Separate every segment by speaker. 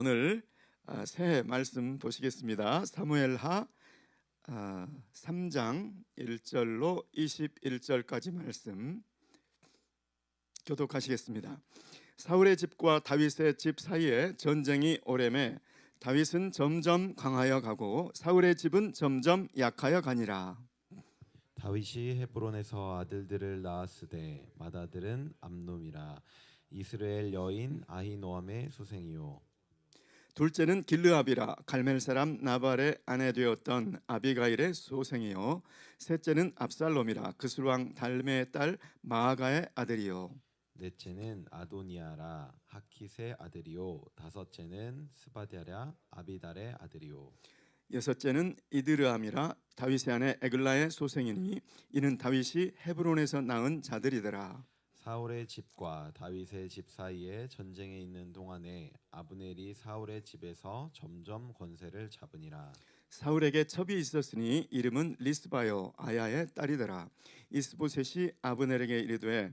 Speaker 1: 오늘 새 말씀 보시겠습니다. 사무엘하 3장 1절로 21절까지 말씀 교독하시겠습니다. 사울의 집과 다윗의 집 사이에 전쟁이 오래매 다윗은 점점 강하여 가고 사울의 집은 점점 약하여 가니라.
Speaker 2: 다윗이 헤브론에서 아들들을 낳았으되 맏아들은 암놈이라. 이스라엘 여인 아히노암의 수생이요.
Speaker 1: 둘째는 길르압이라 갈멜 사람 나발의 아내 되었던 아비가일의 소생이요. 셋째는 압살롬이라 그술왕 달메의 딸 마아가의 아들이요.
Speaker 2: 넷째는 아도니아라 하킷의 아들이요. 다섯째는 스바디아라 아비달의 아들이요.
Speaker 1: 여섯째는 이드르암이라 다윗의 아내 에글라의 소생이니 이는 다윗이 헤브론에서 낳은 자들이더라.
Speaker 2: 사울의 집과 다윗의 집 사이에 전쟁에 있는 동안에 아브넬이 사울의 집에서 점점 권세를 잡으니라.
Speaker 1: 사울에게 첩이 있었으니 이름은 리스바요 아야의 딸이더라. 이스보셋이 아브넬에게 이르되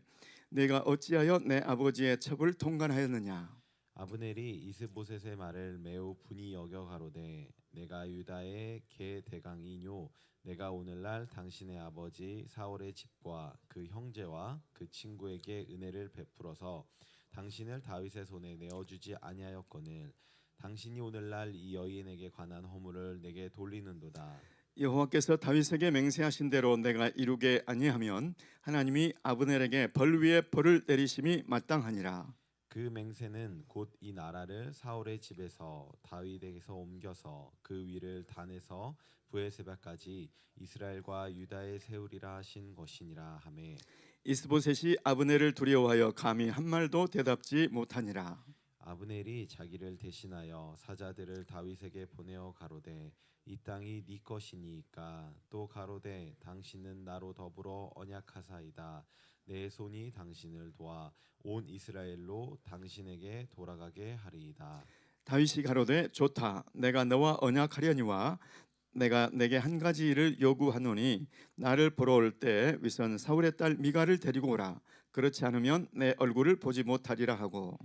Speaker 1: 내가 어찌하여 내 아버지의 첩을 통간하였느냐.
Speaker 2: 아브넬이 이스보셋의 말을 매우 분이 여겨 가로되 내가 유다의 개 대강이뇨. 내가 오늘날 당신의 아버지 사울의 집과 그 형제와 그 친구에게 은혜를 베풀어서 당신을 다윗의 손에 내어주지 아니하였거늘 당신이 오늘날 이 여인에게 관한 허물을 내게 돌리는도다.
Speaker 1: 여호와께서 다윗에게 맹세하신 대로 내가 이루게 아니하면 하나님이 아브넬에게 벌 위에 벌을 내리심이 마땅하니라.
Speaker 2: 그 맹세는 곧 이 나라를 사울의 집에서 다윗에게서 옮겨서 그 위를 단에서 브에세바까지 이스라엘과 유다에 세우리라 하신 것이니라 하매
Speaker 1: 이스보셋이 아브넬을 두려워하여 감히 한 말도 대답지 못하니라.
Speaker 2: 아브넬이 자기를 대신하여 사자들을 다윗에게 보내어 가로되 이 땅이 네 것이니까 또 가로되 당신은 나로 더불어 언약하사이다. 내 손이 당신을 도와 온 이스라엘로 당신에게 돌아가게 하리이다.
Speaker 1: 다윗이 가로되 좋다. 내가 너와 언약하려니와 내가 내게 한 가지 일을 요구하노니 나를 보러 올 때 위선 사울의 딸 미가를 데리고 오라. 그렇지 않으면 내 얼굴을 보지 못하리라 하고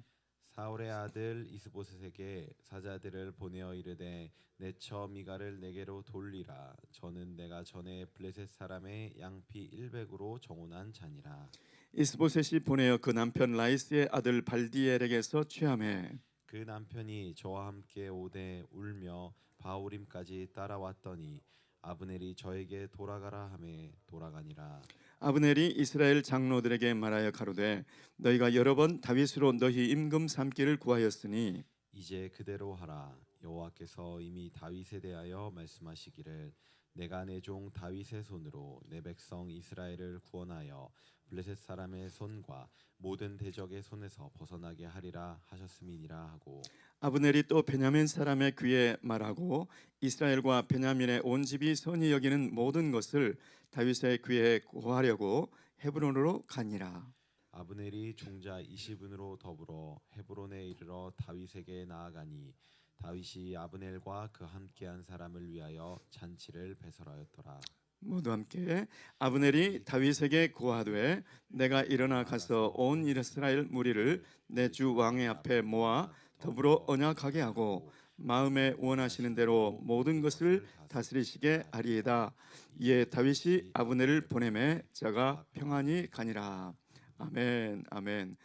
Speaker 2: 사울의 아들 이스보셋에게 사자들을 보내어 이르되 내 처 미가를 내게로 돌리라. 저는 내가 전에 블레셋 사람의 양피 100으로 정혼한 자니라.
Speaker 1: 이스보셋이 보내어 그 남편 라이스의 아들 발디엘에게서 취하매
Speaker 2: 그 남편이 저와 함께 오되 울며 바울임까지 따라왔더니 아브넬이 저에게 돌아가라 하매 돌아가니라.
Speaker 1: 아브넬이 이스라엘 장로들에게 말하여 가로되 너희가 여러 번 다윗으로 너희 임금 삼기를 구하였으니
Speaker 2: 이제 그대로 하라. 여호와께서 이미 다윗에 대하여 말씀하시기를 내가 내 종 다윗의 손으로 내 백성 이스라엘을 구원하여 블레셋 사람의 손과 모든 대적의 손에서 벗어나게 하리라 하셨음이니라 하고
Speaker 1: 아브넬이 또 베냐민 사람의 귀에 말하고 이스라엘과 베냐민의 온 집이 선히 여기는 모든 것을 다윗의 귀에 고하려고 헤브론으로 가니라.
Speaker 2: 아브넬이 종자 20인으로 더불어 헤브론에 이르러 다윗에게 나아가니 다윗이 아브넬과 그 함께한 사람을 위하여 잔치를 배설하였더라.
Speaker 1: 모두 함께 아브넬이 다윗에게 고하되 내가 일어나 가서 온 이스라엘 무리를 내 주 왕의 앞에 모아 더불어 언약하게 하고 마음에 원하시는 대로 모든 것을 다스리시게 하리이다. 이에 다윗이 아브넬을 보내매 저가 평안히 가니라. 아멘. 아멘.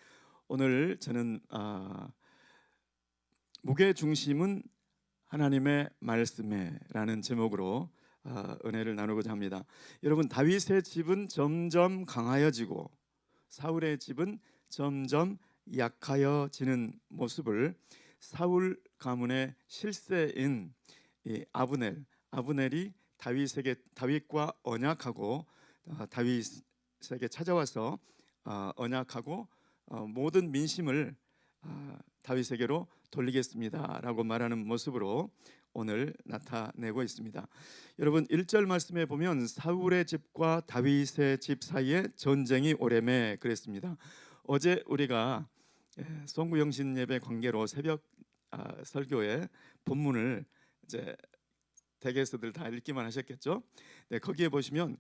Speaker 1: 오늘 저는 무게 중심은 하나님의 말씀에라는 제목으로 은혜를 나누고자 합니다. 여러분, 다윗의 집은 점점 강하여지고 사울의 집은 점점 약하여지는 모습을 사울 가문의 실세인 이 아브넬이 다윗과 언약하고 다윗에게 찾아와서 언약하고 모든 민심을 다윗에게로 돌리겠습니다라고 말하는 모습으로 오늘 나타내고 있습니다. 여러분 1절 말씀에 보면 사울의 집과 다윗의 집 사이에 전쟁이 오래매 그랬습니다. 어제 우리가 송구영신 예배 관계로 새벽 설교의 본문을 이제 댁에서들 다 읽기만 하셨겠죠? 네, 거기에 보시면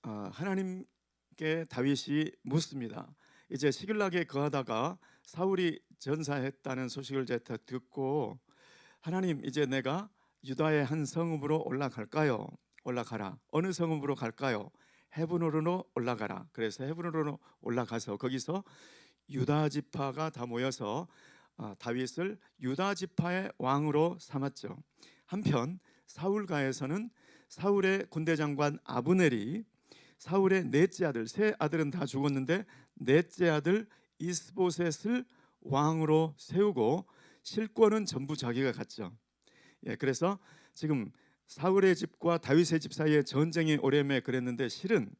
Speaker 1: 하나님께 다윗이 묻습니다. 이제 시글락에 거하다가 사울이 전사했다는 소식을 제가 듣고 하나님, 이제 내가 유다의 한 성읍으로 올라갈까요? 올라가라. 어느 성읍으로 갈까요? 헤브론으로 올라가라. 그래서 헤브론으로 올라가서 거기서 유다 지파가 다 모여서 다윗을 유다 지파의 왕으로 삼았죠. 한편 사울가에서는 사울의 군대 장관 아브넬이 사울의 넷째 아들, 세 아들은 다 죽었는데 넷째 아들 이스보셋을 왕으로 세우고 실권은 전부 자기가 갖죠. 그래서 지금 사울의 집과 다윗의 집 사이에 전쟁이 오래매 그랬는데 실은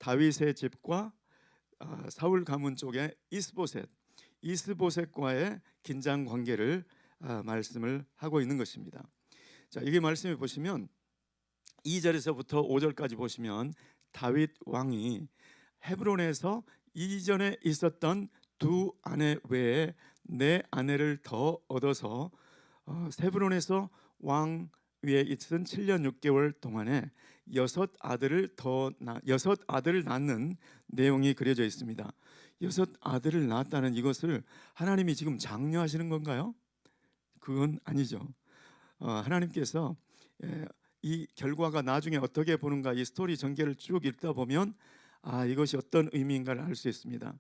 Speaker 1: 다윗의 집과 사울 가문 쪽에 이스보셋과의 긴장 관계를 말씀을 하고 있는 것입니다. 자, 이게 말씀해 보시면 2절에서부터 5절까지 보시면 다윗 왕이 헤브론에서 이전에 있었던 두 아내 외에 네 아내를 더 얻어서 헤브론에서 왕 위에 있은 7년 6개월 동안에 여섯 아들을 낳는 내용이 그려져 있습니다. 여섯 아들을 낳았다는 이것을 하나님이 지금 장려하시는 건가요? 그건 아니죠. 하나님께서 이 결과가 나중에 어떻게 보는가, 이 스토리 전개를 쭉 읽다 보면 이것이 어떤 의미인가를 알 수 있습니다.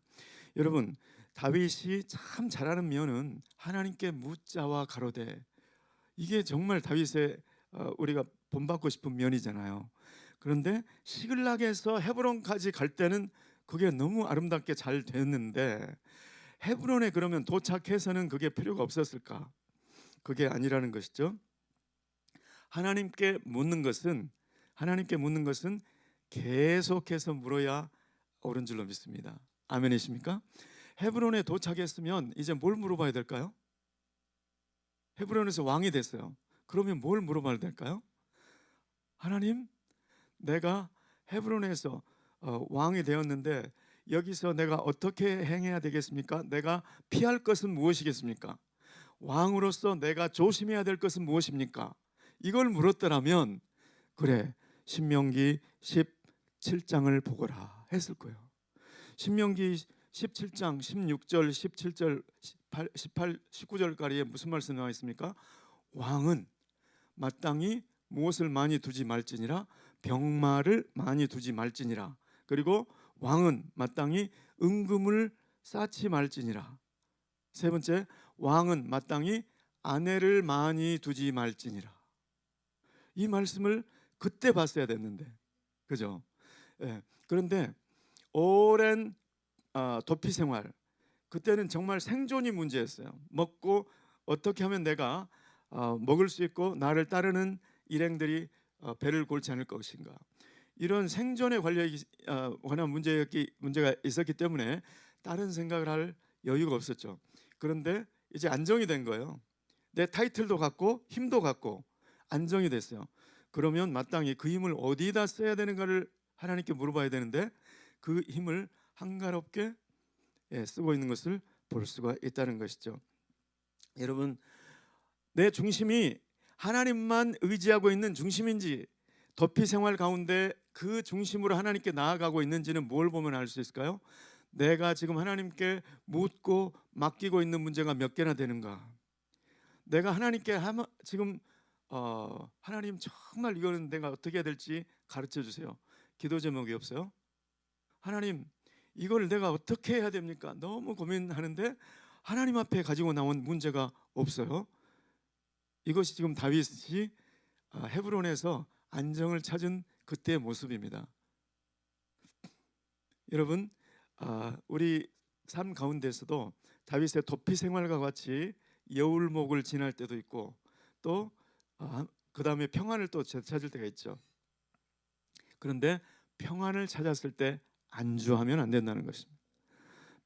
Speaker 1: 여러분, 다윗이 참 잘하는 면은 하나님께 묻자와 가로되, 이게 정말 다윗의 우리가 본받고 싶은 면이잖아요. 그런데 시글락에서 헤브론까지 갈 때는 그게 너무 아름답게 잘 됐는데 헤브론에 그러면 도착해서는 그게 필요가 없었을까? 그게 아니라는 것이죠. 하나님께 묻는 것은 계속해서 물어야 옳은 줄로 믿습니다. 아멘이십니까? 헤브론에 도착했으면 이제 뭘 물어봐야 될까요? 헤브론에서 왕이 됐어요. 그러면 뭘 물어봐야 될까요? 하나님, 내가 헤브론에서 왕이 되었는데 여기서 내가 어떻게 행해야 되겠습니까? 내가 피할 것은 무엇이겠습니까? 왕으로서 내가 조심해야 될 것은 무엇입니까? 이걸 물었더라면 그래, 신명기 17장을 보거라 했을 거예요. 신명기 17장 16절, 17절, 18, 19절까지에 무슨 말씀 나와 있습니까? 왕은 마땅히 무엇을 많이 두지 말지니라, 병마를 많이 두지 말지니라. 그리고 왕은 마땅히 은금을 쌓지 말지니라. 세 번째, 왕은 마땅히 아내를 많이 두지 말지니라. 이 말씀을 그때 봤어야 됐는데, 그죠? 그런데 오랜 도피 생활, 그때는 정말 생존이 문제였어요. 먹고 어떻게 하면 내가 먹을 수 있고 나를 따르는 일행들이 배를 골지 않을 것인가, 이런 생존에 관한 문제가 있었기 때문에 다른 생각을 할 여유가 없었죠. 그런데 이제 안정이 된 거예요. 내 타이틀도 갖고 힘도 갖고 안정이 됐어요. 그러면 마땅히 그 힘을 어디다 써야 되는가를 하나님께 물어봐야 되는데 그 힘을 한가롭게 쓰고 있는 것을 볼 수가 있다는 것이죠. 여러분, 내 중심이 하나님만 의지하고 있는 중심인지, 도피 생활 가운데 그 중심으로 하나님께 나아가고 있는지는 뭘 보면 알 수 있을까요? 내가 지금 하나님께 묻고 맡기고 있는 문제가 몇 개나 되는가? 내가 하나님께 지금 하나님, 정말 이거는 내가 어떻게 해야 될지 가르쳐 주세요. 기도 제목이 없어요? 하나님, 이걸 내가 어떻게 해야 됩니까? 너무 고민하는데 하나님 앞에 가지고 나온 문제가 없어요. 이것이 지금 다윗이 헤브론에서 안정을 찾은 그때의 모습입니다. 여러분, 우리 삶 가운데서도 다윗의 도피 생활과 같이 여울목을 지날 때도 있고 또 그 다음에 평안을 또 찾을 때가 있죠. 그런데 평안을 찾았을 때 안주하면 안 된다는 것입니다.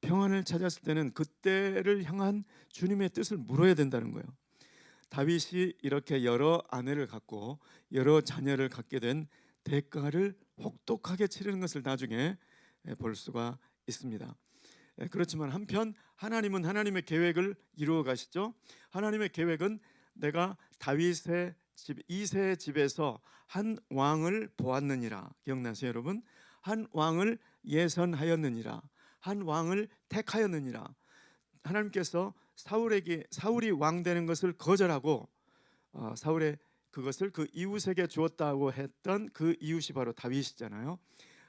Speaker 1: 평안을 찾았을 때는 그때를 향한 주님의 뜻을 물어야 된다는 거예요. 다윗이 이렇게 여러 아내를 갖고 여러 자녀를 갖게 된 대가를 혹독하게 치르는 것을 나중에 볼 수가 있습니다. 그렇지만 한편 하나님은 하나님의 계획을 이루어 가시죠. 하나님의 계획은 내가 다윗의 집 이새의 집에서 한 왕을 보았느니라. 기억나세요, 여러분? 한 왕을 예선하였느니라. 한 왕을 택하였느니라. 하나님께서 사울이 왕 되는 것을 거절하고 사울의 그것을 그 이웃에게 주었다고 했던 그 이웃이 바로 다윗이잖아요.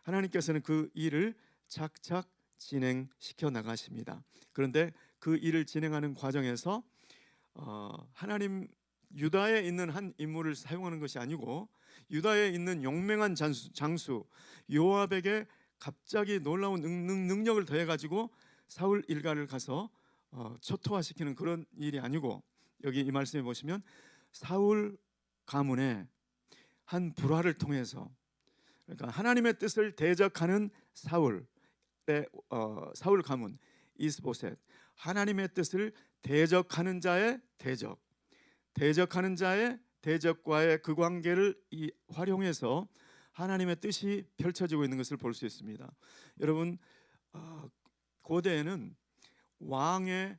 Speaker 1: 하나님께서는 그 일을 착착 진행시켜 나가십니다. 그런데 그 일을 진행하는 과정에서 하나님 유다에 있는 한 인물을 사용하는 것이 아니고 유다에 있는 용맹한 장수 요압에게 갑자기 놀라운 능력을 더해 가지고 사울 일가를 가서 초토화시키는 그런 일이 아니고, 여기 이 말씀에 보시면 사울 가문의 한 불화를 통해서, 그러니까 하나님의 뜻을 대적하는 사울 가문 이스보셋, 하나님의 뜻을 대적하는 자의 대적하는 자의 대적과의 그 관계를 활용해서 하나님의 뜻이 펼쳐지고 있는 것을 볼 수 있습니다. 여러분, 고대에는 왕의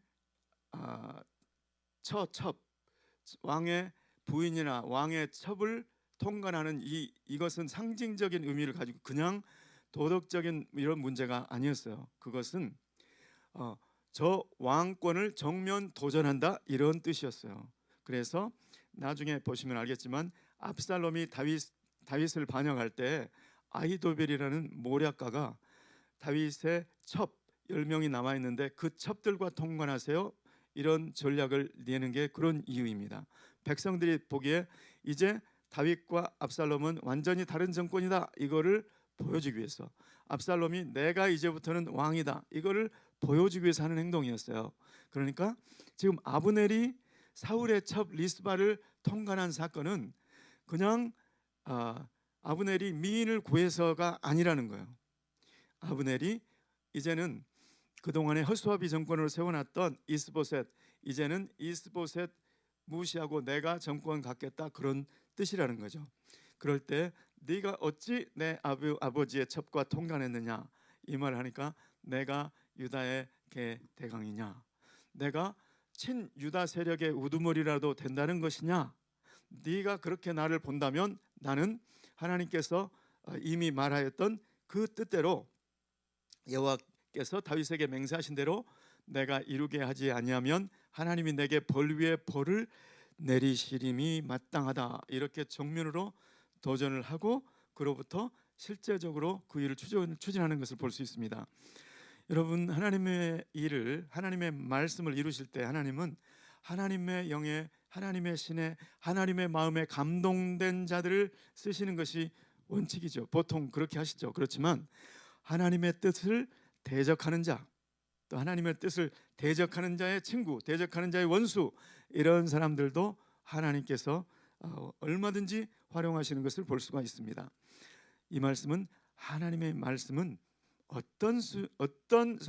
Speaker 1: 왕의 부인이나 왕의 첩을 통관하는 이것은 상징적인 의미를 가지고 그냥 도덕적인 이런 문제가 아니었어요. 그것은 저 왕권을 정면 도전한다 이런 뜻이었어요. 그래서 나중에 보시면 알겠지만 압살롬이 다윗을 반역할 때 아히도벨이라는 모략가가 다윗의 첩 10명이 남아 있는데 그 첩들과 통관하세요 이런 전략을 내는 게 그런 이유입니다. 백성들이 보기에 이제 다윗과 압살롬은 완전히 다른 정권이다 이거를 보여주기 위해서, 압살롬이 내가 이제부터는 왕이다 이거를 보여주기 위해서 하는 행동이었어요. 그러니까 지금 아브넬이 사울의 첩 리스바를 통관한 사건은 그냥 아브넬이 미인을 구해서가 아니라는 거예요. 아브넬이 이제는 그동안에 허수아비 정권으로 세워놨던 이스보셋, 이제는 이스보셋 무시하고 내가 정권 갖겠다 그런 뜻이라는 거죠. 그럴 때 네가 어찌 내 아버지의 첩과 통관했느냐 이 말을 하니까 내가 유다의 대강이냐, 내가 친유다 세력의 우두머리라도 된다는 것이냐, 네가 그렇게 나를 본다면 나는 하나님께서 이미 말하였던 그 뜻대로 여호와께서 다윗에게 맹세하신 대로 내가 이루게 하지 아니하면 하나님이 내게 벌 위에 벌을 내리시림이 마땅하다 이렇게 정면으로 도전을 하고 그로부터 실제적으로 그 일을 추진하는 것을 볼 수 있습니다. 여러분, 하나님의 일을, 하나님의 말씀을 이루실 때 하나님은 하나님의 영에, 하나님의 신에, 하나님의 마음에 감동된 자들을 쓰시는 것이 원칙이죠. 보통 그렇게 하시죠. 그렇지만 하나님의 뜻을 대적하는 자, 또 하나님의 뜻을 대적하는 자의 친구, 대적하는 자의 원수, 이런 사람들도 하나님께서 얼마든지 활용하시는 것을 볼 수가 있습니다. 이 말씀은, 하나님의 말씀은 어떤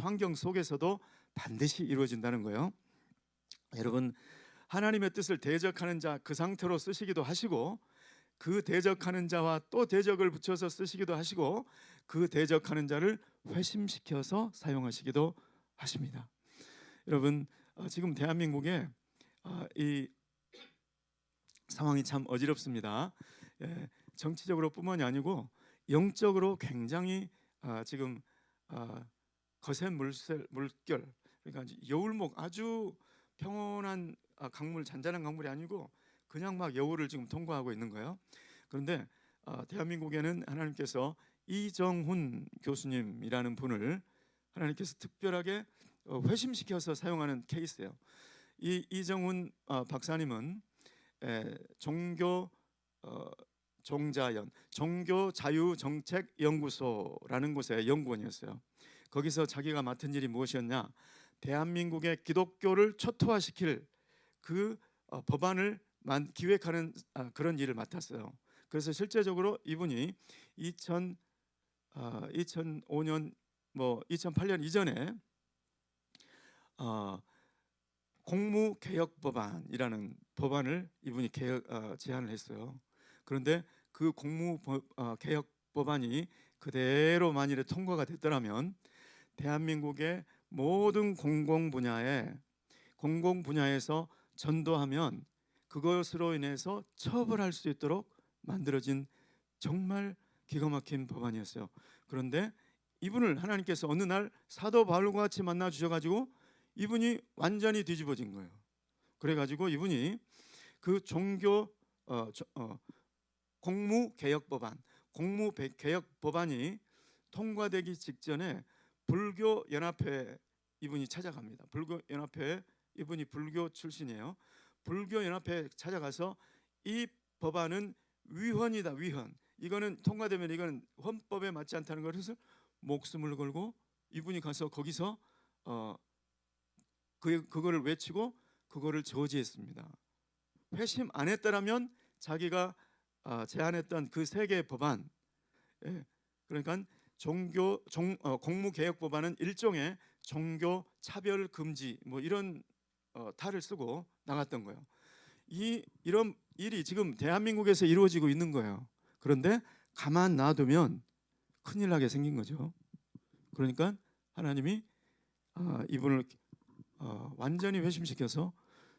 Speaker 1: 환경 속에서도 반드시 이루어진다는 거예요. 여러분, 하나님의 뜻을 대적하는 자 그 상태로 쓰시기도 하시고, 그 대적하는 자와 또 대적을 붙여서 쓰시기도 하시고, 그 대적하는 자를 회심시켜서 사용하시기도 하십니다. 여러분, 지금 대한민국에 이 상황이 참 어지럽습니다. 정치적으로 뿐만이 아니고 영적으로 굉장히 지금 거센 물결, 그러니까 여울목, 아주 평온한 강물, 잔잔한 강물이 아니고 그냥 막 여울을 지금 통과하고 있는 거예요. 그런데 대한민국에는 하나님께서 이정훈 교수님이라는 분을 하나님께서 특별하게 회심시켜서 사용하는 케이스예요. 이 이정훈 박사님은 종교자유정책연구소라는 곳의 연구원이었어요. 거기서 자기가 맡은 일이 무엇이었냐? 대한민국의 기독교를 초토화시킬 그 법안을 기획하는 그런 일을 맡았어요. 그래서 실제적으로 이분이 2005년 2008년 이전에 공무개혁법안이라는 법안을 이분이 제안을 했어요. 그런데 그 공무개혁법안이 그대로 만일에 통과가 됐더라면 대한민국의 모든 공공분야에서 전도하면 그것으로 인해서 처벌할 수 있도록 만들어진 정말 기가 막힌 법안이었어요. 그런데 이분을 하나님께서 어느 날 사도 바울과 같이 만나 주셔가지고 이분이 완전히 뒤집어진 거예요. 그래가지고 이분이 그 종교 공무개혁법안, 공무개혁법안이 통과되기 직전에 불교연합회 이분이 찾아갑니다. 불교연합회 이분이 불교 출신이에요. 불교연합회 찾아가서 이 법안은 위헌이다, 위헌. 이거는 통과되면 이거는 헌법에 맞지 않다는 것을 목숨을 걸고 이분이 가서 거기서 그거를 외치고 그거를 저지했습니다. 회심 안 했다라면 자기가 제안했던 그 세 개의 법안, 그러니까 공무개혁 법안은 일종의 종교 차별 금지 뭐 이런 탈을 쓰고 나갔던 거예요. 이런 일이 지금 대한민국에서 이루어지고 있는 거예요. 그런데 가만 놔두면 큰일 나게 생긴 거죠. 그러니까 하나님이 이분을 완전히 회심시켜서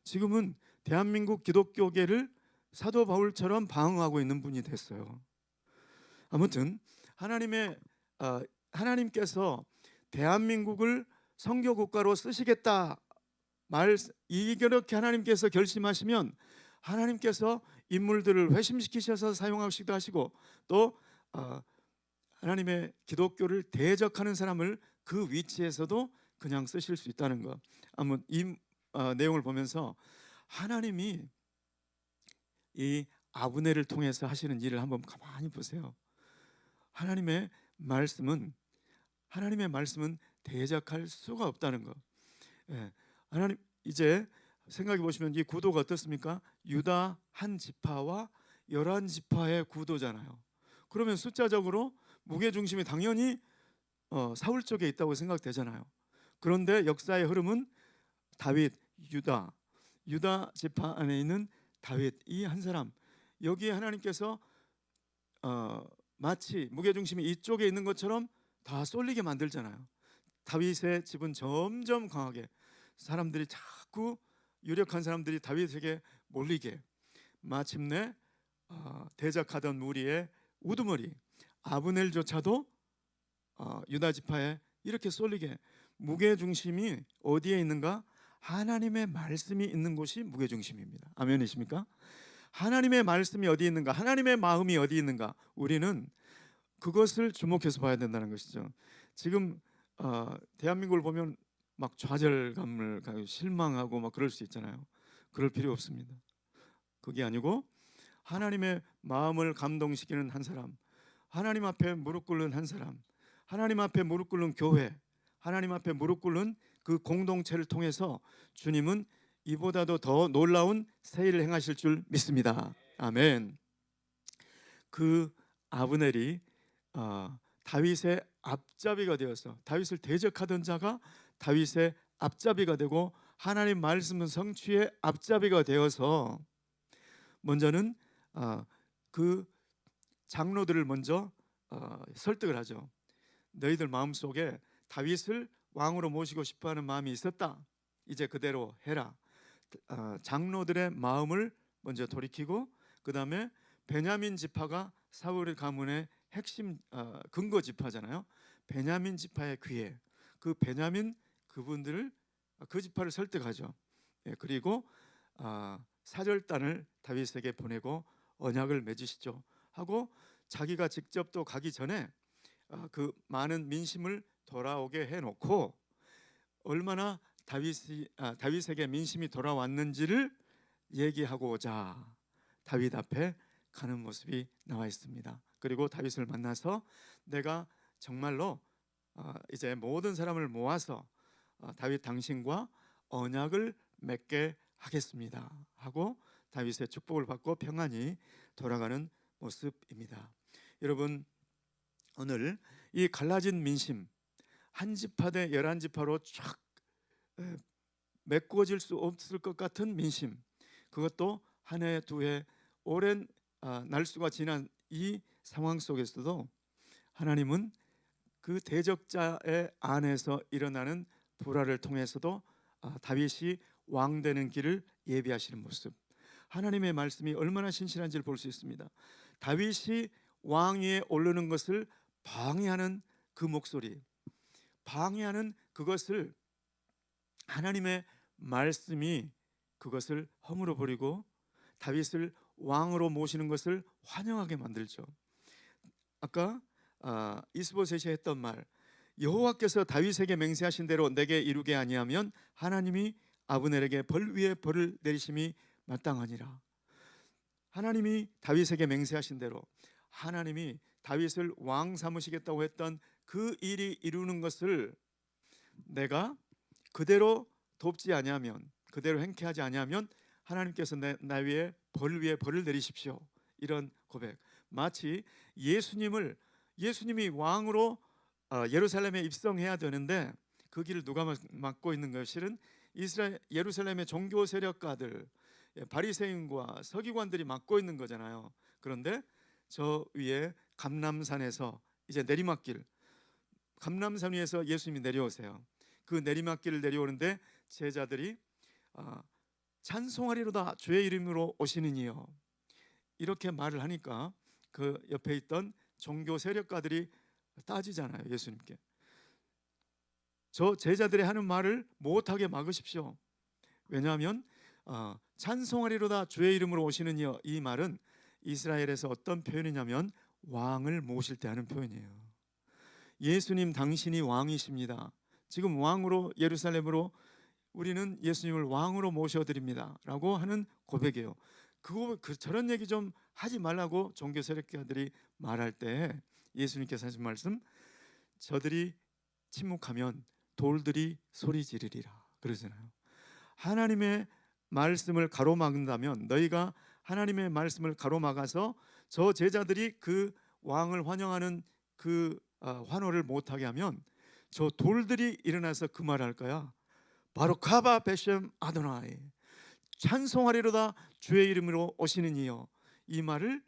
Speaker 1: 지금은 대한민국 기독교계를 사도 바울처럼 방어하고 있는 분이 됐어요. 아무튼 하나님께서 대한민국을 선교 국가로 쓰시겠다 이렇게 하나님께서 결심하시면 하나님께서 인물들을 회심시키셔서 사용하시기도 하시고 또 하나님의 기독교를 대적하는 사람을 그 위치에서도 그냥 쓰실 수 있다는 것. 아무튼 이 내용을 보면서 하나님이 이 아브넬을 통해서 하시는 일을 한번 가만히 보세요. 하나님의 말씀은 대적할 수가 없다는 것. 하나님 이제 생각해 보시면 이 구도가 어떻습니까? 유다 한 지파와 11지파의 구도잖아요. 그러면 숫자적으로 무게 중심이 당연히 사울 쪽에 있다고 생각되잖아요. 그런데 역사의 흐름은 다윗, 유다 지파 안에 있는 다윗 이 한 사람, 여기에 하나님께서 마치 무게 중심이 이쪽에 있는 것처럼 다 쏠리게 만들잖아요. 다윗의 집은 점점 강하게 사람들이 자꾸 유력한 사람들이 다윗에게 몰리게 마침내 대적하던 무리의 우두머리 아브넬조차도 유다 지파에 이렇게 쏠리게 무게 중심이 어디에 있는가? 하나님의 말씀이 있는 곳이 무게 중심입니다. 아멘이십니까? 하나님의 말씀이 어디 있는가? 하나님의 마음이 어디 있는가? 우리는 그것을 주목해서 봐야 된다는 것이죠. 지금 대한민국을 보면 막 좌절감을 가지고 실망하고 막 그럴 수 있잖아요. 그럴 필요 없습니다. 그게 아니고 하나님의 마음을 감동시키는 한 사람, 하나님 앞에 무릎 꿇는 한 사람, 하나님 앞에 무릎 꿇는 교회, 하나님 앞에 무릎 꿇는 그 공동체를 통해서 주님은 이보다도 더 놀라운 새 일을 행하실 줄 믿습니다. 아멘. 그 아브넬이 다윗의 앞잡이가 되어서 다윗을 대적하던 자가 다윗의 앞잡이가 되고 하나님 말씀 성취의 앞잡이가 되어서 먼저는 그 장로들을 먼저 설득을 하죠. 너희들 마음속에 다윗을 왕으로 모시고 싶어하는 마음이 있었다. 이제 그대로 해라. 장로들의 마음을 먼저 돌이키고 그 다음에 베냐민 지파가 사울의 가문의 핵심 근거 지파잖아요. 베냐민 지파의 귀에 그 베냐민 그분들을 그 지파를 설득하죠. 그리고 사절단을 다윗에게 보내고 언약을 맺으시죠. 하고 자기가 직접 또 가기 전에 그 많은 민심을 돌아오게 해놓고 얼마나 다윗에게 민심이 돌아왔는지를 얘기하고자 다윗 앞에 가는 모습이 나와 있습니다. 그리고 다윗을 만나서 내가 정말로 이제 모든 사람을 모아서 다윗 당신과 언약을 맺게 하겠습니다 하고 다윗의 축복을 받고 평안히 돌아가는 모습입니다. 여러분 오늘 이 갈라진 민심 한 지파 대 11지파로 쫙 메꿔질 수 없을 것 같은 민심, 그것도 한 해, 두 해, 오랜 날수가 지난 이 상황 속에서도 하나님은 그 대적자의 안에서 일어나는 불화를 통해서도 다윗이 왕 되는 길을 예비하시는 모습, 하나님의 말씀이 얼마나 신실한지를 볼 수 있습니다. 다윗이 왕위에 오르는 것을 방해하는 그 목소리, 방해하는 그것을 하나님의 말씀이 그것을 허물어 버리고 다윗을 왕으로 모시는 것을 환영하게 만들죠. 아까 이스보셋이 했던 말, 여호와께서 다윗에게 맹세하신 대로 내게 이루게 아니하면 하나님이 아브넬에게 벌 위에 벌을 내리심이 마땅하니라. 하나님이 다윗에게 맹세하신 대로 하나님이 다윗을 왕 삼으시겠다고 했던 그 일이 이루는 것을 내가 그대로 돕지 아니하면, 그대로 행케하지 아니하면 하나님께서 나 위에 벌을 내리십시오. 이런 고백. 마치 예수님이 왕으로 예루살렘에 입성해야 되는데 그 길을 누가 막고 있는 것이 실은 예루살렘의 종교 세력가들, 바리새인과 서기관들이 막고 있는 거잖아요. 그런데 저 위에 감람산에서 이제 내리막길, 감람산 위에서 예수님이 내려오세요. 그 내리막길을 내려오는데 제자들이 찬송하리로다 주의 이름으로 오시는 이여, 이렇게 말을 하니까 그 옆에 있던 종교 세력가들이 따지잖아요. 예수님께 저 제자들이 하는 말을 못하게 막으십시오. 왜냐하면 찬송하리로다 주의 이름으로 오시는 이여, 이 말은 이스라엘에서 어떤 표현이냐면 왕을 모실 때 하는 표현이에요. 예수님 당신이 왕이십니다. 지금 왕으로 예루살렘으로 우리는 예수님을 왕으로 모셔드립니다 라고 하는 고백이에요. 저런 얘기 좀 하지 말라고 종교 세력가들이 말할 때 예수님께서 하신 말씀, 저들이 침묵하면 돌들이 소리 지르리라 그러잖아요. 하나님의 말씀을 가로막는다면, 너희가 하나님의 말씀을 가로막아서 저 제자들이 그 왕을 환영하는 그 환호를 못하게 하면 저 돌들이 일어나서 그 말할 거야. 바로 카바 베셈 아도나이, 찬송하리로다 주의 이름으로 오시는 이여, 이 말을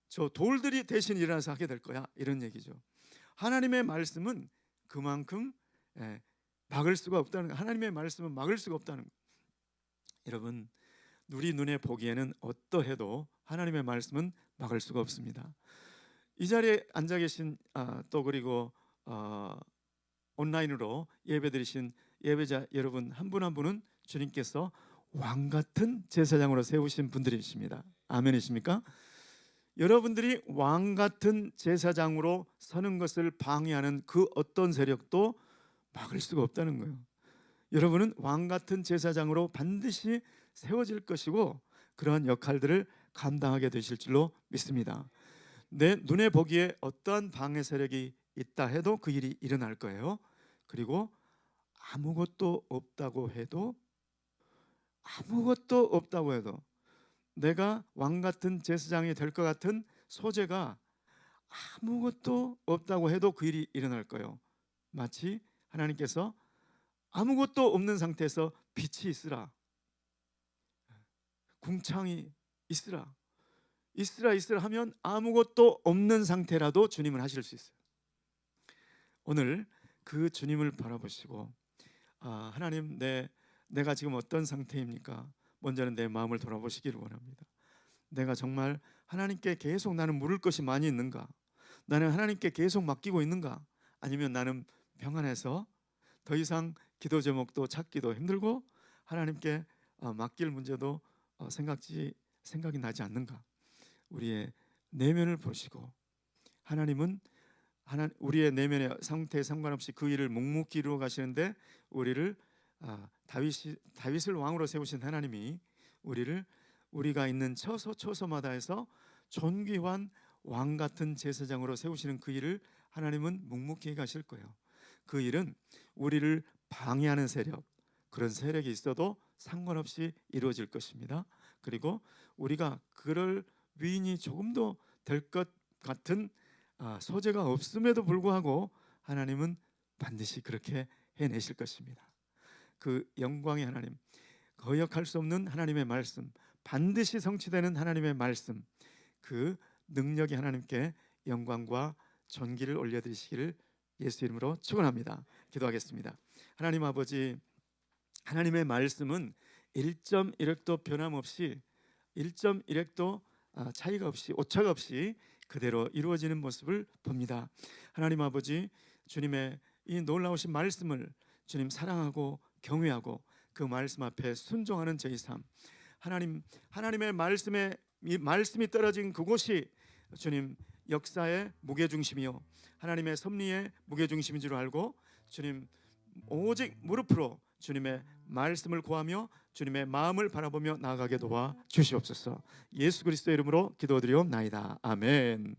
Speaker 1: 저 돌들이 대신 일어나서 하게 될 거야, 이런 얘기죠. 하나님의 말씀은 그만큼 막을 수가 없다는 거. 하나님의 말씀은 막을 수가 없다는 거. 여러분, 우리 눈에 보기에는 어떠해도 하나님의 말씀은 막을 수가 없습니다. 이 자리에 앉아 계신 또 그리고 온라인으로 예배드리신 예배자 여러분 한 분 한 분은 주님께서 왕 같은 제사장으로 세우신 분들이십니다. 아멘이십니까? 여러분들이 왕 같은 제사장으로 서는 것을 방해하는 그 어떤 세력도 막을 수가 없다는 거예요. 여러분은 왕 같은 제사장으로 반드시 세워질 것이고 그러한 역할들을 감당하게 되실 줄로 믿습니다. 내 눈에 보기에 어떠한 방해 세력이 있다 해도 그 일이 일어날 거예요. 그리고 아무것도 없다고 해도 내가 왕 같은 제사장이 될 것 같은 소재가 아무것도 없다고 해도 그 일이 일어날 거예요. 마치 하나님께서 아무것도 없는 상태에서 빛이 있으라, 궁창이 있으라 하면 아무것도 없는 상태라도 주님은 하실 수 있어요. 오늘 그 주님을 바라보시고 하나님, 내가 지금 어떤 상태입니까? 먼저는 내 마음을 돌아보시기를 원합니다. 내가 정말 하나님께 계속 나는 물을 것이 많이 있는가? 나는 하나님께 계속 맡기고 있는가? 아니면 나는 평안해서 더 이상 기도 제목도 찾기도 힘들고 하나님께 맡길 문제도 생각이 나지 않는가? 우리의 내면을 보시고, 하나님은 우리의 내면의 상태에 상관없이 그 일을 묵묵히 이루어 가시는데, 우리를 다윗을 왕으로 세우신 하나님이 우리가 있는 처소마다 해서 존귀한 왕 같은 제사장으로 세우시는 그 일을 하나님은 묵묵히 가실 거예요. 그 일은 우리를 방해하는 세력, 그런 세력이 있어도 상관없이 이루어질 것입니다. 그리고 우리가 그럴 위인이 조금도 될 것 같은 소재가 없음에도 불구하고 하나님은 반드시 그렇게 해내실 것입니다. 그 영광의 하나님, 거역할 수 없는 하나님의 말씀, 반드시 성취되는 하나님의 말씀, 그 능력의 하나님께 영광과 존귀를 올려드리시기를 예수 이름으로 축원합니다. 기도하겠습니다. 하나님 아버지, 하나님의 말씀은 1.1획도 변함없이, 1.1획도 차이가 없이, 오차가 없이 그대로 이루어지는 모습을 봅니다. 하나님 아버지, 주님의 이 놀라우신 말씀을 주님 사랑하고 경외하고 그 말씀 앞에 순종하는 저희 삶, 하나님의 말씀이 떨어진 그곳이 주님 역사의 무게중심이요 하나님의 섭리의 무게중심인 줄 알고 주님 오직 무릎으로 주님의 말씀을 구하며 주님의 마음을 바라보며 나아가게 도와 주시옵소서. 예수 그리스도의 이름으로 기도드리옵나이다. 아멘.